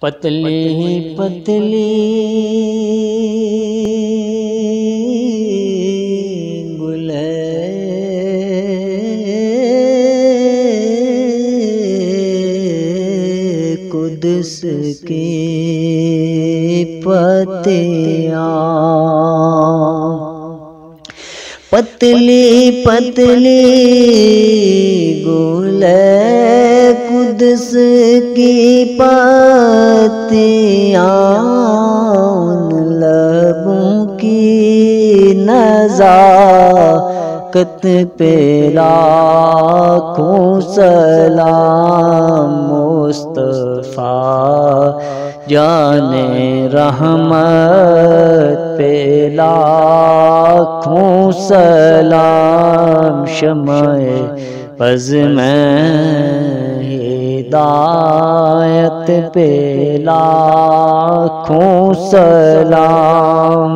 پتلی پتلی گلے قدس کی پتیاں، پتلی پتلی گلے قدس کی پتیاں، ان لبوں کی نزاکت پہ لاکھوں سلام، مصطفیٰ جان رحمت پہ لاکھوں سلام، شمع پز میں ہدایت پہ لاکھوں سلام۔